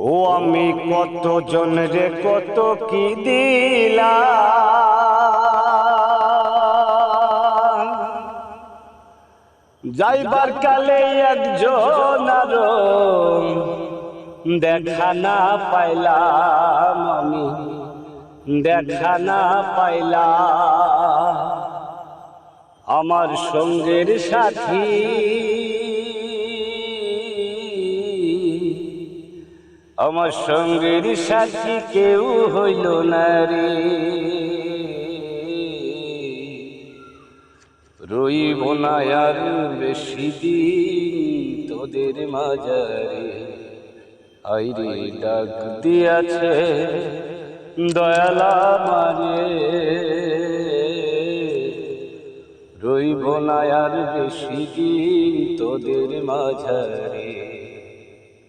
ও আমি কত জন রে কত কি দিলাম, যাইবার কালে একজন আরো দেখা না পাইলাম, আমি দেখা না পাইলাম। আমার সঙ্গের সাথী আমার সঙ্গের সাথী কেউ হইল না রে। রইব না আর বেশি দিন তোদের মাঝারে। আইরে ডাক দিয়াছে দয়ালা মারে, রইব না আর বেশি দিন তোদের মাঝারে।